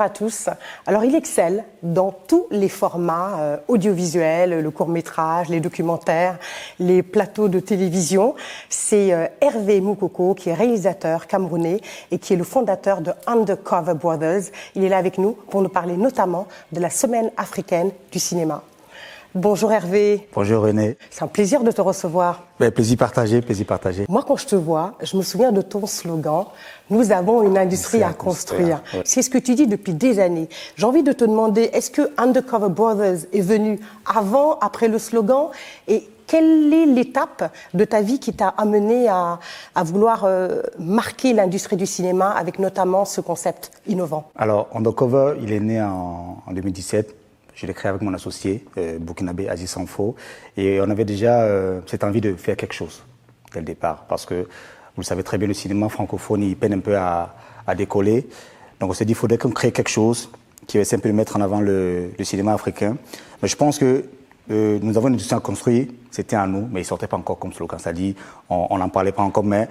bonjour à tous. Alors il excelle dans tous les formats audiovisuels, le court-métrage, les documentaires, les plateaux de télévision. C'est Hervé Moukoko qui est réalisateur camerounais et qui est le fondateur de Undercover Brothers. Il est là avec nous pour nous parler notamment de la Semaine africaine du cinéma. Bonjour Hervé. Bonjour René. C'est un plaisir de te recevoir. Plaisir partagé, plaisir partagé. Moi, quand je te vois, je me souviens de ton slogan « Nous avons une industrie à construire ». C'est ce que tu dis depuis des années. J'ai envie de te demander, est-ce que Undercover Brothers est venu avant, après le slogan? Et quelle est l'étape de ta vie qui t'a amené à vouloir marquer l'industrie du cinéma avec notamment ce concept innovant? Alors, Undercover, il est né en 2017. Je l'ai créé avec mon associé, burkinabé Aziz Sanfo. Et on avait déjà cette envie de faire quelque chose dès le départ. Parce que, vous le savez très bien, le cinéma francophone, il peine un peu à décoller. Donc on s'est dit qu'il faudrait qu'on crée quelque chose qui va simplement mettre en avant le cinéma africain. Mais je pense que nous avons une industrie à construire, c'était à nous, mais il ne sortait pas encore comme slogan. C'est-à-dire, on n'en parlait pas encore, mais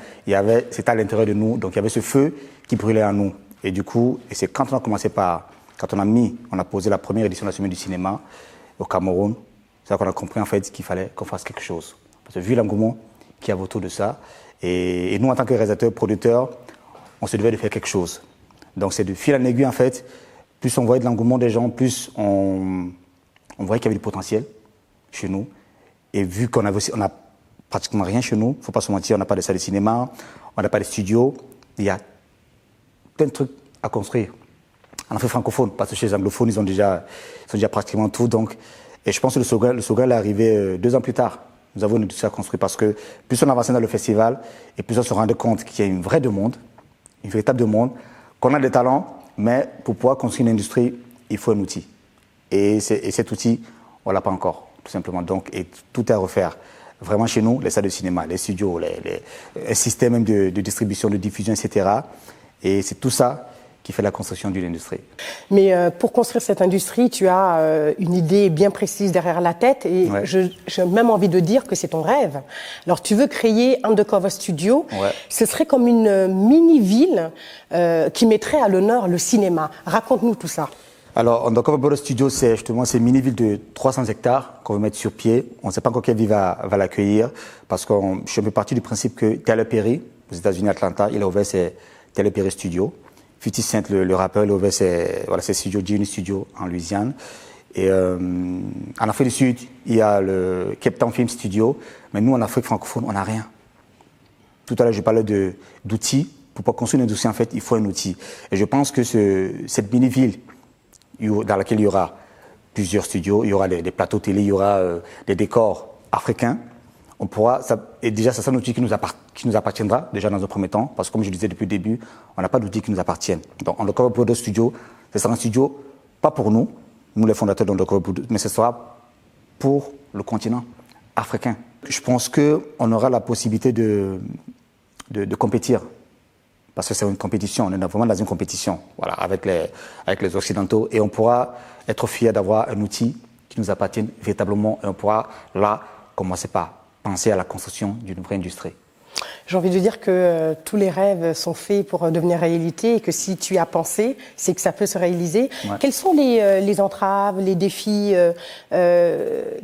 c'était à l'intérieur de nous. Donc il y avait ce feu qui brûlait en nous. Et du coup, c'est quand on a commencé quand on a posé la première édition de la Semaine du cinéma au Cameroun, c'est là qu'on a compris en fait qu'il fallait qu'on fasse quelque chose. Parce que vu l'engouement qu'il y a autour de ça, et nous en tant que réalisateurs, producteurs, on se devait de faire quelque chose. Donc c'est de fil en aiguille en fait, plus on voyait de l'engouement des gens, plus on voyait qu'il y avait du potentiel chez nous. Et vu qu'on n'a pratiquement rien chez nous, il ne faut pas se mentir, on n'a pas de salle de cinéma, on n'a pas de studio, il y a plein de trucs à construire. En Afrique francophone, parce que chez les anglophones, ils ont déjà pratiquement tout. Donc, et je pense que le slogan est arrivé 2 ans plus tard. Nous avons une industrie à construire parce que plus on avançait dans le festival et plus on se rendait compte qu'il y a une vraie demande, une véritable demande, qu'on a des talents, mais pour pouvoir construire une industrie, il faut un outil. Et cet outil, on ne l'a pas encore, tout simplement. Donc, et tout est à refaire. Vraiment chez nous, les salles de cinéma, les studios, un système même de distribution, de diffusion, etc. Et c'est tout ça qui fait la construction d'une industrie. Mais pour construire cette industrie, tu as une idée bien précise derrière la tête et ouais. J'ai même envie de dire que c'est ton rêve. Alors tu veux créer Undercover Studio, ouais. Ce serait comme une mini-ville qui mettrait à l'honneur le cinéma. Raconte-nous tout ça. Alors Undercover Studio, c'est justement une mini-ville de 300 hectares qu'on veut mettre sur pied. On ne sait pas encore quelle ville va l'accueillir parce que je suis un peu parti du principe que Tyler Perry, aux États-Unis, Atlanta, il a ouvert ses Tyler Perry Studio. 50 Cent, le rappeur, il a ouvert ses studios, Genie Studio en Louisiane. Et en Afrique du Sud, il y a le Cape Town Film Studio. Mais nous, en Afrique francophone, on n'a rien. Tout à l'heure, je parlais d'outils. Pour pouvoir construire une industrie, en fait, il faut un outil. Et je pense que cette mini-ville, dans laquelle il y aura plusieurs studios, il y aura des plateaux télé, il y aura des décors africains, on pourra, et déjà, c'est un outil qui nous appartiendra, déjà dans un premier temps, parce que comme je disais depuis le début, on n'a pas d'outils qui nous appartiennent. Donc, Undercover Brothers Studio, ce sera un studio, pas pour nous les fondateurs d'Undercover Brothers, mais ce sera pour le continent africain. Je pense qu'on aura la possibilité de compétir, parce que c'est une compétition, on est vraiment dans une compétition, voilà, avec les Occidentaux, et on pourra être fiers d'avoir un outil qui nous appartienne véritablement, et on pourra là commencer par penser à la construction d'une vraie industrie. J'ai envie de dire que tous les rêves sont faits pour devenir réalité et que si tu as pensé, c'est que ça peut se réaliser. Ouais. Quelles sont les entraves, les défis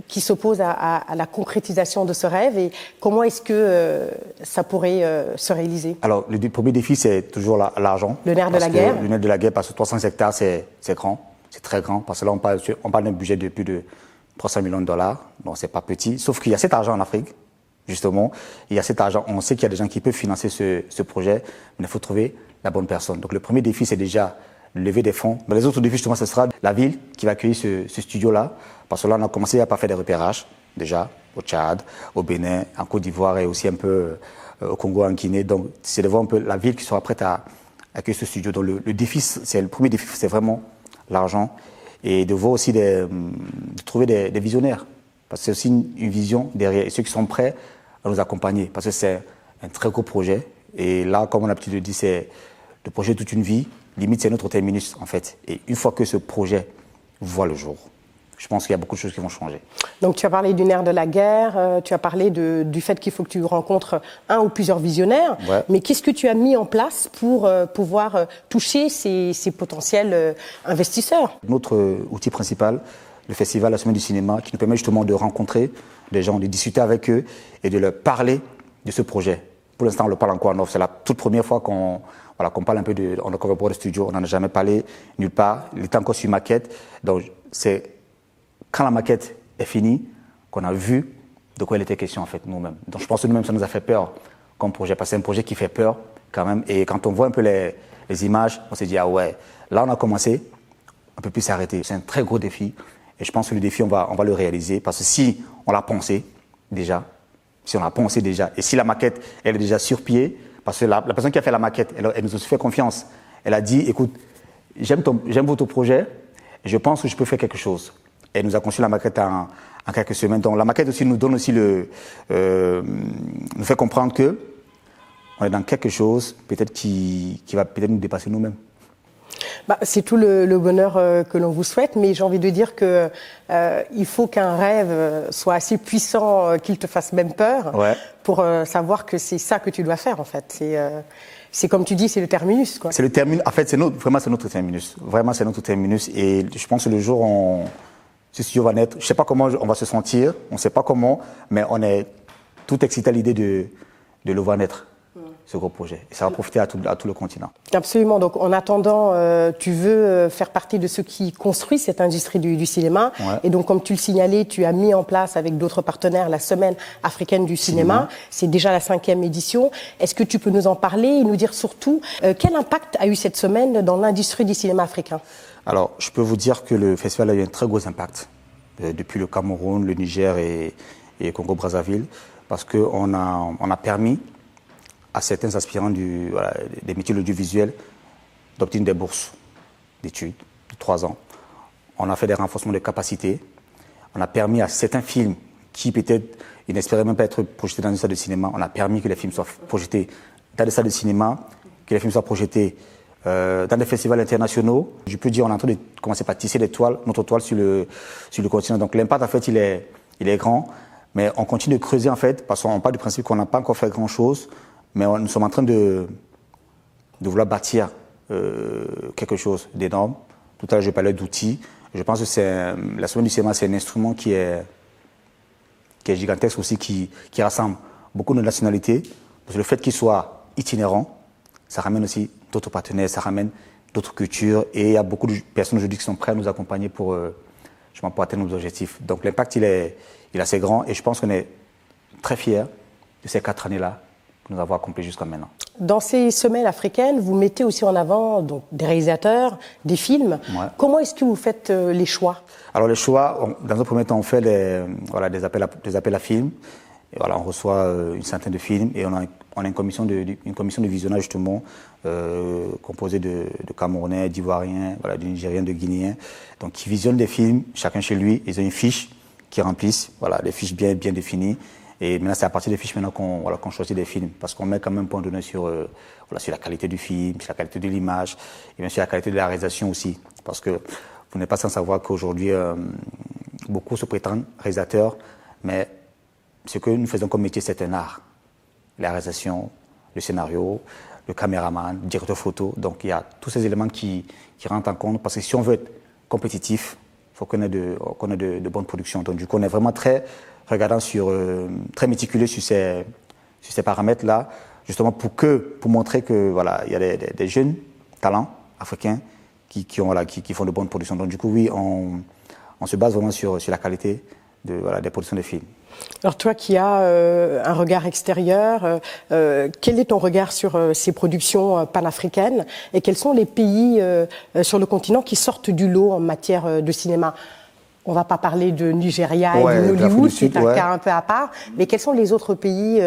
qui s'opposent à la concrétisation de ce rêve et comment est-ce que ça pourrait se réaliser? Alors, le premier défi, c'est toujours l'argent. Le nerf de la guerre. Le nerf de la guerre, parce que 300 hectares, c'est grand, c'est très grand. Parce que là, on parle d'un budget de plus de 300 millions de dollars, donc c'est pas petit. Sauf qu'il y a cet argent en Afrique, justement. Il y a cet argent. On sait qu'il y a des gens qui peuvent financer ce projet, mais il faut trouver la bonne personne. Donc le premier défi, c'est déjà lever des fonds. Dans les autres défis, justement, ce sera la ville qui va accueillir ce studio-là. Parce que là, on a commencé à faire des repérages, déjà, au Tchad, au Bénin, en Côte d'Ivoire et aussi un peu au Congo, en Guinée. Donc c'est de voir un peu la ville qui sera prête à accueillir ce studio. Donc le premier défi, c'est vraiment l'argent. Et de voir aussi de trouver des visionnaires. Parce que c'est aussi une vision derrière. Et ceux qui sont prêts à nous accompagner. Parce que c'est un très gros projet. Et là, comme on a l'habitude de dire, c'est le projet de toute une vie. Limite, c'est notre terminus, en fait. Et une fois que ce projet voit le jour, je pense qu'il y a beaucoup de choses qui vont changer. Donc tu as parlé du nerf de la guerre, tu as parlé du fait qu'il faut que tu rencontres un ou plusieurs visionnaires, mais qu'est-ce que tu as mis en place pour pouvoir toucher ces potentiels investisseurs? Notre outil principal, le festival La Semaine du Cinéma, qui nous permet justement de rencontrer des gens, de discuter avec eux et de leur parler de ce projet. Pour l'instant, on le parle encore en off. C'est la toute première fois qu'on parle un peu de... On a encore un studio, on n'en a jamais parlé nulle part. Il est encore sur maquette. Donc c'est quand la maquette est finie qu'on a vu de quoi il était question en fait nous-mêmes. Donc je pense que nous-mêmes ça nous a fait peur comme projet, parce que c'est un projet qui fait peur quand même. Et quand on voit un peu les images, on s'est dit ah ouais, là on a commencé, on peut plus s'arrêter. C'est un très gros défi et je pense que le défi on va le réaliser, parce que si on l'a pensé déjà, et si la maquette elle est déjà sur pied, parce que la personne qui a fait la maquette, elle nous a fait confiance. Elle a dit écoute, j'aime votre projet et je pense que je peux faire quelque chose. Elle nous a conçu la maquette en quelques semaines. Donc la maquette aussi nous donne aussi nous fait comprendre que on est dans quelque chose peut-être qui va peut-être nous dépasser nous-mêmes. C'est tout le bonheur que l'on vous souhaite, mais j'ai envie de dire que il faut qu'un rêve soit assez puissant qu'il te fasse même peur pour savoir que c'est ça que tu dois faire en fait. C'est comme tu dis, c'est le terminus, quoi. C'est le terminus. En fait, vraiment c'est notre terminus. Vraiment c'est notre terminus. Et je pense que le jour où ce studio va naître, je ne sais pas comment on va se sentir, on ne sait pas comment, mais on est tout excité à l'idée de le voir naître, ce gros projet. Et ça va profiter à tout le continent. Absolument. Donc en attendant, tu veux faire partie de ceux qui construisent cette industrie du cinéma. Et donc comme tu le signalais, tu as mis en place avec d'autres partenaires la Semaine africaine du cinéma. C'est déjà la 5e édition. Est-ce que tu peux nous en parler et nous dire surtout quel impact a eu cette semaine dans l'industrie du cinéma africain? Alors, je peux vous dire que le festival a eu un très gros impact depuis le Cameroun, le Niger et Congo-Brazzaville, parce qu'on a permis à certains aspirants des métiers de l'audiovisuel d'obtenir des bourses d'études de 3 ans. On a fait des renforcements de capacités. On a permis à certains films qui peut-être ils n'espéraient même pas être projetés dans une salle de cinéma, on a permis que les films soient projetés dans des salles de cinéma, que les films soient projetés dans des festivals internationaux. Je peux dire on est en train de commencer par tisser notre toile sur le continent. Donc l'impact en fait il est grand, mais on continue de creuser en fait, parce qu'on part du principe qu'on n'a pas encore fait grand chose, mais nous sommes en train de vouloir bâtir quelque chose d'énorme. Tout à l'heure je parlais d'outils. Je pense que la Semaine du cinéma c'est un instrument qui est gigantesque aussi, qui rassemble beaucoup de nationalités. Parce que le fait qu'il soit itinérant, ça ramène aussi d'autres partenaires, ça ramène d'autres cultures, et il y a beaucoup de personnes aujourd'hui qui sont prêtes à nous accompagner pour atteindre nos objectifs. Donc l'impact il est assez grand, et je pense qu'on est très fiers de ces 4 années-là que nous avons accomplies jusqu'à maintenant. Dans ces semaines africaines, vous mettez aussi en avant donc, des réalisateurs, des films. Comment est-ce que vous faites les choix? Alors les choix, dans un premier temps, on fait des appels à films. Et on reçoit une centaine de films, et on a une commission de visionnage justement composée de Camerounais, d'Ivoiriens, de Nigériens, de Guinéens, donc qui visionnent des films, chacun chez lui. Ils ont une fiche qu'ils remplissent, des fiches bien définies. Et maintenant, c'est à partir des fiches maintenant qu'on choisit des films, parce qu'on met quand même un point d'honneur sur la qualité du film, sur la qualité de l'image, et bien sûr la qualité de la réalisation aussi, parce que vous n'êtes pas sans savoir qu'aujourd'hui beaucoup se prétendent réalisateurs, mais ce que nous faisons comme métier, c'est un art. La réalisation, le scénario, le caméraman, le directeur photo. Donc il y a tous ces éléments qui rentrent en compte, parce que si on veut être compétitif, il faut qu'on ait de bonnes productions. Donc du coup, on est vraiment très regardant très méticuleux sur ces paramètres-là, justement pour montrer que il y a des jeunes talents africains qui font de bonnes productions. Donc du coup, oui, on se base vraiment sur la qualité des productions des films. Alors toi qui as un regard extérieur, quel est ton regard sur ces productions panafricaines, et quels sont les pays sur le continent qui sortent du lot en matière de cinéma? On ne va pas parler de Nigeria et de Hollywood, c'est un cas un peu à part, mais quels sont les autres pays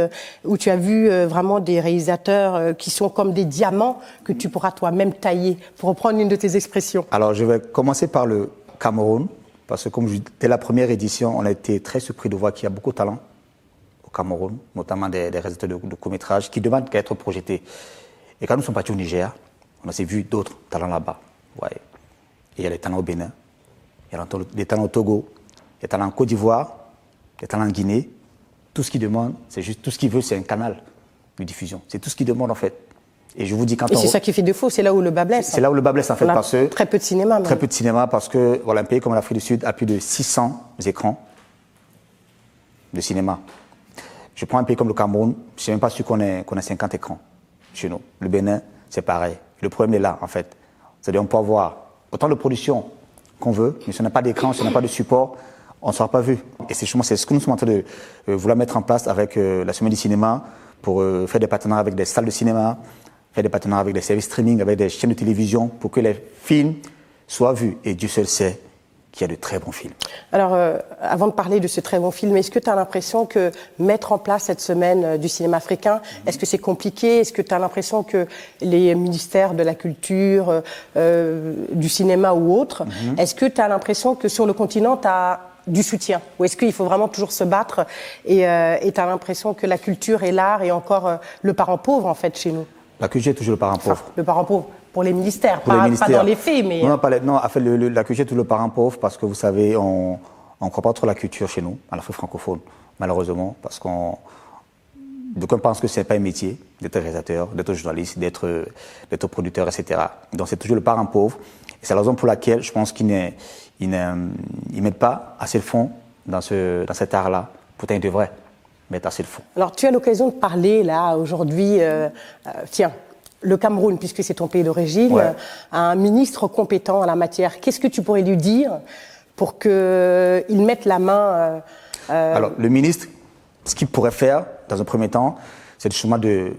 où tu as vu vraiment des réalisateurs qui sont comme des diamants que tu pourras toi-même tailler, pour reprendre une de tes expressions? Alors je vais commencer par le Cameroun, parce que comme je dis, dès la première édition, on a été très surpris de voir qu'il y a beaucoup de talents au Cameroun, notamment des réalisateurs de courts-métrages qui demandent qu'à être projetés. Et quand nous sommes partis au Niger, on a vu d'autres talents là-bas. Et il y a les talents au Bénin, il y a des talents au Togo, il y a des talents en Côte d'Ivoire, il y a des talents en Guinée. Tout ce qu'ils demandent, c'est juste, tout ce qu'ils veulent, c'est un canal de diffusion. C'est tout ce qu'ils demandent en fait. Et je vous dis quand Et c'est ça qui fait défaut, c'est là où le bas blesse. C'est là où le bas blesse en fait, parce que très peu de cinéma. Très peu de cinéma parce que voilà, un pays comme l'Afrique du Sud a plus de 600 écrans de cinéma. Je prends un pays comme le Cameroun, je ne sais même pas sûr qu'on a 50 écrans chez nous. Le Bénin, c'est pareil. Le problème est là en fait. C'est-à-dire on peut avoir autant de production qu'on veut, mais si on n'a pas d'écran, si on n'a pas de support, on ne sera pas vu. Et c'est ce que nous sommes en train de vouloir mettre en place avec la Semaine du cinéma pour faire des partenariats avec des salles de cinéma, faire des partenariats avec des services streaming, avec des chaînes de télévision pour que les films soient vus. Et Dieu seul sait qu'il y a de très bons films. Alors, avant de parler de ce très bon film, est-ce que tu as l'impression que mettre en place cette semaine du cinéma africain, est-ce que c'est compliqué? Est-ce que tu as l'impression que les ministères de la culture, du cinéma ou autres, est-ce que tu as l'impression que sur le continent, tu as du soutien? Ou est-ce qu'il faut vraiment toujours se battre et tu as l'impression que la culture et l'art est encore le parent pauvre, en fait, chez nous? La culture est toujours le parent pauvre. Enfin, le parent pauvre pour les ministères, pas dans les faits, mais... Non, en fait, la culture est toujours le parent pauvre parce que, vous savez, on ne croit pas trop à la culture chez nous, à l'Afrique francophone, malheureusement, parce qu'on pense que ce n'est pas un métier d'être réalisateur, d'être journaliste, d'être producteur, etc. Donc c'est toujours le parent pauvre. Et c'est la raison pour laquelle je pense qu'ils ne mettent pas assez de fonds dans cet art-là. Pourtant, ils devraient mettre assez de fonds. Alors, tu as l'occasion de parler, là, aujourd'hui, tiens, le Cameroun, puisque c'est ton pays d'origine, a un ministre compétent en la matière. Qu'est-ce que tu pourrais lui dire pour qu'il mette la main Alors, le ministre, ce qu'il pourrait faire, dans un premier temps, c'est justement de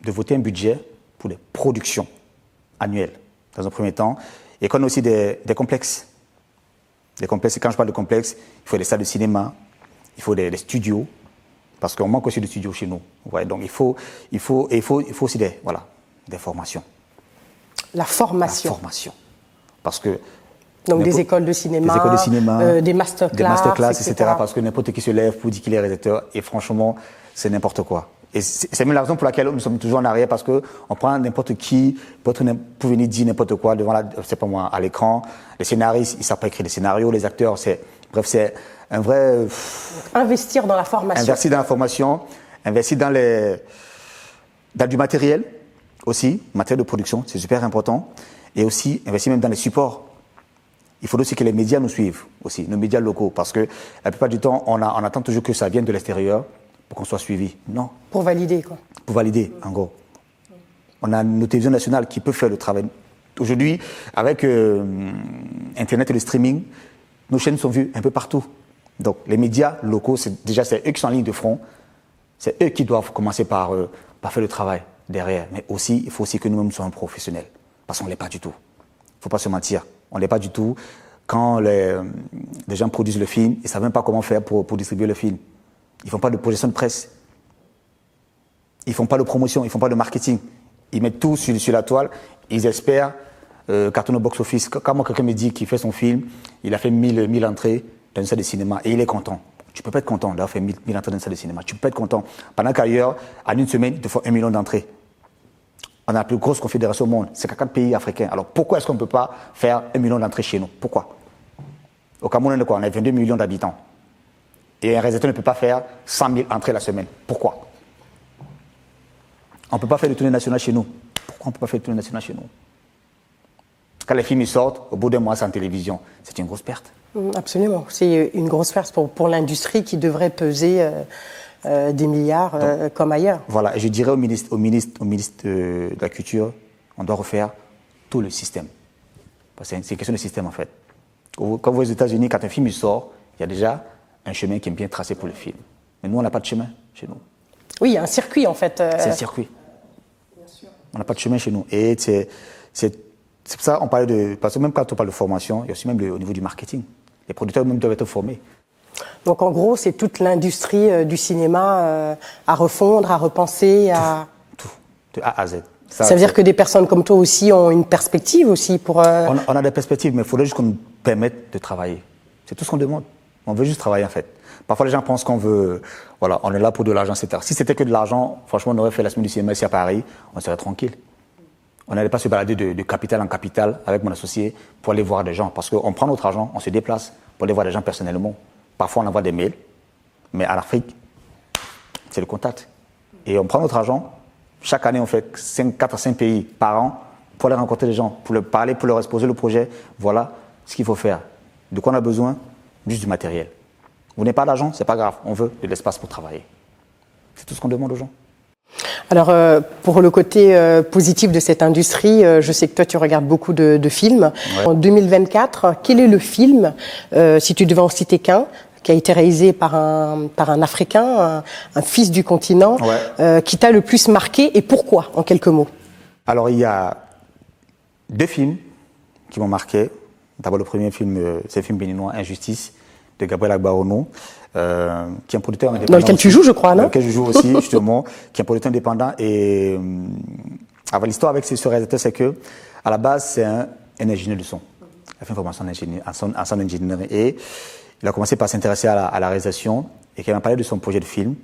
voter un budget pour des productions annuelles, dans un premier temps, et qu'on a aussi des complexes. Des complexes, et quand je parle de complexes, il faut des salles de cinéma, il faut des studios, parce qu'on manque aussi de studios chez nous. Ouais, donc il faut aussi des formations. La formation. La formation. Parce que... Donc des écoles de cinéma, des masterclass, etc. Parce que n'importe qui se lève pour dire qu'il est réalisateur, et franchement, c'est n'importe quoi. Et c'est même la raison pour laquelle nous sommes toujours en arrière, parce qu'on prend n'importe qui pour venir dire n'importe quoi devant c'est pas moi, à l'écran. Les scénaristes, ils ne savent pas écrire des scénarios, les acteurs, c'est un vrai... Investir dans la formation. Investir dans la formation, investir dans du matériel aussi, matériel de production, c'est super important. Et aussi, investir même dans les supports. Il faut aussi que les médias nous suivent aussi, nos médias locaux, parce que la plupart du temps, on attend toujours que ça vienne de l'extérieur pour qu'on soit suivi. Non. Pour valider, quoi. Pour valider, en gros. On a nos télévisions nationales qui peuvent faire le travail. Aujourd'hui, avec Internet et le streaming, nos chaînes sont vues un peu partout. Donc, les médias locaux, c'est eux qui sont en ligne de front. C'est eux qui doivent commencer par faire le travail derrière. Mais aussi, il faut aussi que nous-mêmes soyons professionnels. Parce qu'on ne l'est pas du tout. Il ne faut pas se mentir. On ne l'est pas du tout. Quand les gens produisent le film, ils ne savent même pas comment faire pour distribuer le film. Ils ne font pas de projection de presse. Ils ne font pas de promotion, ils ne font pas de marketing. Ils mettent tout sur la toile. Ils espèrent carton au box-office. Quand moi, quelqu'un me dit qu'il fait son film, il a fait 1000 entrées dans une salle de cinéma et il est content. Tu ne peux pas être content d'avoir fait 1000 entrées dans une salle de cinéma. Tu peux pas être content. Pendant qu'ailleurs, en une semaine, il te faut 1 million d'entrées. On a la plus grosse confédération au monde. C'est 4 pays africains. Alors pourquoi est-ce qu'on ne peut pas faire 1 million d'entrées chez nous? Pourquoi? Au Cameroun, on a 22 millions d'habitants. Et un réalisateur ne peut pas faire 100 000 entrées la semaine. Pourquoi? On ne peut pas faire de tournée nationale chez nous. Pourquoi on ne peut pas faire de tournée nationale chez nous? Quand les films ils sortent, au bout d'un mois, c'est en télévision. C'est une grosse perte. Absolument. C'est une grosse perte pour l'industrie qui devrait peser des milliards comme ailleurs. Voilà. Et je dirais au ministre de la Culture, on doit refaire tout le système. C'est une question de système, en fait. Quand vous voyez aux États-Unis, quand un film sort, il y a déjà un chemin qui est bien tracé pour le film. Mais nous, on n'a pas de chemin chez nous. Oui, il y a un circuit, en fait. C'est un circuit. Bien sûr. On n'a pas de chemin chez nous. Et c'est pour ça qu'on parlait de... Parce que même quand on parle de formation, il y a aussi même au niveau du marketing. Les producteurs même doivent être formés. Donc en gros, c'est toute l'industrie du cinéma à refondre, à repenser, Tout, de A à Z. Ça veut dire que des personnes comme toi aussi ont une perspective aussi pour... On a des perspectives, mais il faudrait juste qu'on nous permette de travailler. C'est tout ce qu'on demande. On veut juste travailler, en fait. Parfois, les gens pensent qu'on veut... Voilà, on est là pour de l'argent, etc. Si c'était que de l'argent, franchement, on aurait fait la semaine du cinéma ici à Paris, on serait tranquille. On n'allait pas se balader de capitale en capitale avec mon associé pour aller voir des gens. Parce qu'on prend notre argent, on se déplace pour aller voir des gens personnellement. Parfois, on envoie des mails. Mais en Afrique, c'est le contact. Et on prend notre argent. Chaque année, on fait 4 à 5 pays par an pour aller rencontrer les gens, pour leur parler, pour leur exposer le projet. Voilà ce qu'il faut faire. De quoi on a besoin? Juste du matériel. Vous n'avez pas d'argent, c'est pas grave. On veut de l'espace pour travailler. C'est tout ce qu'on demande aux gens. Alors, pour le côté positif de cette industrie, je sais que toi, tu regardes beaucoup de films. Ouais. En 2024, quel est le film, si tu devais en citer qu'un, qui a été réalisé par un Africain, un fils du continent, qui t'a le plus marqué et pourquoi, en quelques mots? Alors, il y a 2 films qui m'ont marqué. D'abord, le premier film, c'est le film béninois Injustice de Gabriel Agbaono, qui est un producteur indépendant. Dans lequel tu joues, je crois, non? Dans lequel je joue aussi, justement, qui est un producteur indépendant. Et l'histoire avec ce réalisateur, c'est que, à la base, c'est un ingénieur de son. Il a fait une formation en son ingénierie. Et il a commencé par s'intéresser à la réalisation. Et quand il m'a parlé de son projet de film,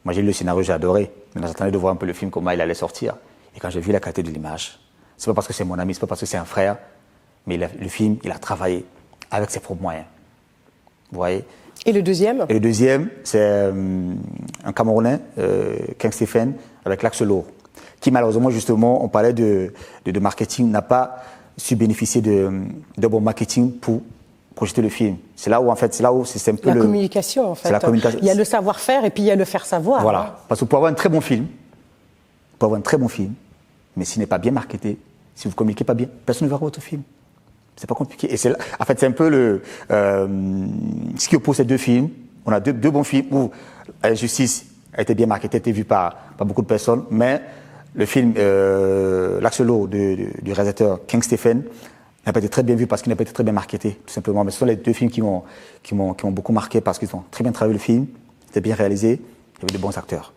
moi j'ai lu le scénario, j'ai adoré. Mais j'attendais de voir un peu le film, comment il allait sortir. Et quand j'ai vu la qualité de l'image, c'est pas parce que c'est mon ami, c'est pas parce que c'est un frère, mais le film, il a travaillé avec ses propres moyens. Vous voyez? Et le deuxième? Et le deuxième, c'est un Camerounais, King Stephen, avec l'Axe Lourd, qui malheureusement, justement, on parlait de marketing, n'a pas su bénéficier de bon marketing pour projeter le film. C'est là où, en fait, c'est un peu la communication, en fait. La communication. Il y a le savoir-faire et puis il y a le faire savoir. Voilà. Hein. Parce que pour avoir un très bon film, mais s'il n'est pas bien marketé, si vous ne communiquez pas bien, personne ne verra votre film. C'est pas compliqué. Et en fait, c'est un peu ce qui oppose ces 2 films. On a deux bons films où Justice a été bien marketé, a été vu par beaucoup de personnes, mais le film L'Axe Lourd du réalisateur King Stephen n'a pas été très bien vu parce qu'il n'a pas été très bien marketé, tout simplement. Mais ce sont les 2 films qui m'ont beaucoup marqué parce qu'ils ont très bien travaillé le film, c'était bien réalisé, il y avait de bons acteurs.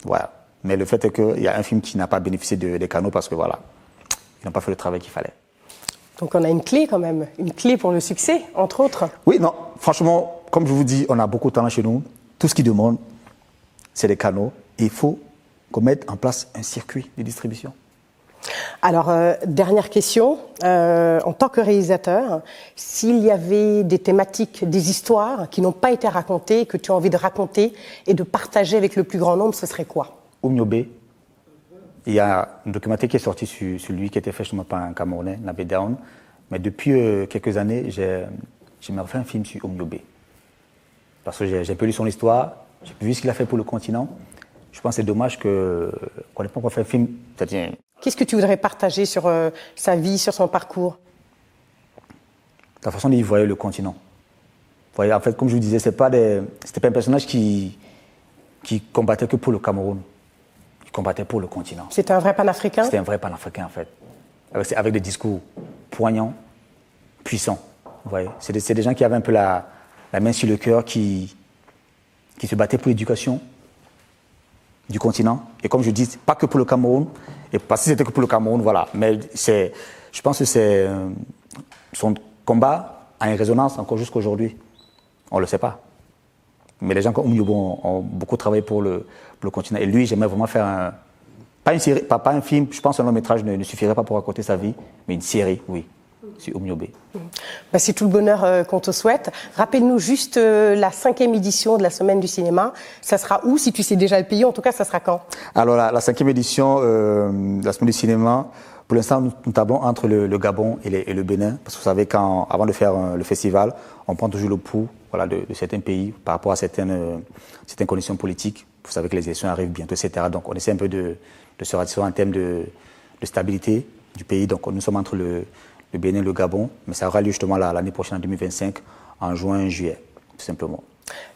Voilà. Mais le fait est qu'il y a un film qui n'a pas bénéficié des canaux parce que voilà, ils n'ont pas fait le travail qu'il fallait. Donc on a une clé quand même, une clé pour le succès, entre autres. Oui, non, franchement, comme je vous dis, on a beaucoup de talent chez nous. Tout ce qu'ils demandent, c'est des canaux. Et il faut qu'on mette en place un circuit de distribution. Alors, dernière question. En tant que réalisateur, s'il y avait des thématiques, des histoires qui n'ont pas été racontées, que tu as envie de raconter et de partager avec le plus grand nombre, ce serait quoi? Oumniobé. Il y a un documentaire qui est sorti sur lui, qui a été fait justement par un Camerounais, Nabé Down. Mais depuis quelques années, j'aimerais faire un film sur Oumniobé. Parce que j'ai un peu lu son histoire, j'ai vu ce qu'il a fait pour le continent. Je pense que c'est dommage qu'on n'ait pas encore fait un film. Qu'est-ce que tu voudrais partager sur sa vie, sur son parcours? La façon dont il voyait le continent. Vous voyez, en fait, comme je vous disais, c'était pas un personnage qui combattait que pour le Cameroun. Il combattait pour le continent. C'était un vrai panafricain? C'était un vrai panafricain, en fait. Avec des discours poignants, puissants. Vous voyez, c'est des gens qui avaient un peu la main sur le cœur, qui se battaient pour l'éducation du continent. Et comme je dis, pas que pour le Cameroun. Et parce que c'était que pour le Cameroun, voilà. Mais je pense que son combat a une résonance encore jusqu'à aujourd'hui. On ne le sait pas. Mais les gens comme Oumniobé ont beaucoup travaillé pour le continent. Et lui, j'aimerais vraiment faire pas une série, pas un film. Je pense qu'un long métrage ne suffirait pas pour raconter sa vie, mais une série, oui, sur Oumniobé. C'est tout le bonheur qu'on te souhaite. Rappelle-nous juste la 5e édition de la Semaine du cinéma. Ça sera où, si tu sais déjà le pays? En tout cas, ça sera quand? Alors, la 5e édition de la Semaine du cinéma, pour l'instant, nous tablons entre le Gabon et le Bénin. Parce que vous savez, avant de faire le festival, on prend toujours le pouls de certains pays par rapport à certaines conditions politiques. Vous savez que les élections arrivent bientôt, etc. Donc, on essaie un peu de se rassurer en termes de stabilité du pays. Donc, nous sommes entre le Bénin et le Gabon. Mais ça aura lieu justement l'année prochaine, en 2025, en juin, juillet, tout simplement.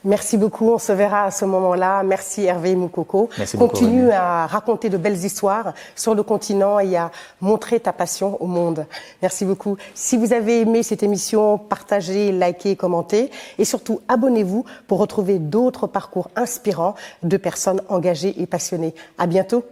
Merci beaucoup, on se verra à ce moment-là. Merci Hervé Moukoko. Continue à raconter de belles histoires sur le continent et à montrer ta passion au monde. Merci beaucoup. Si vous avez aimé cette émission, partagez, likez, commentez et surtout abonnez-vous pour retrouver d'autres parcours inspirants de personnes engagées et passionnées. À bientôt.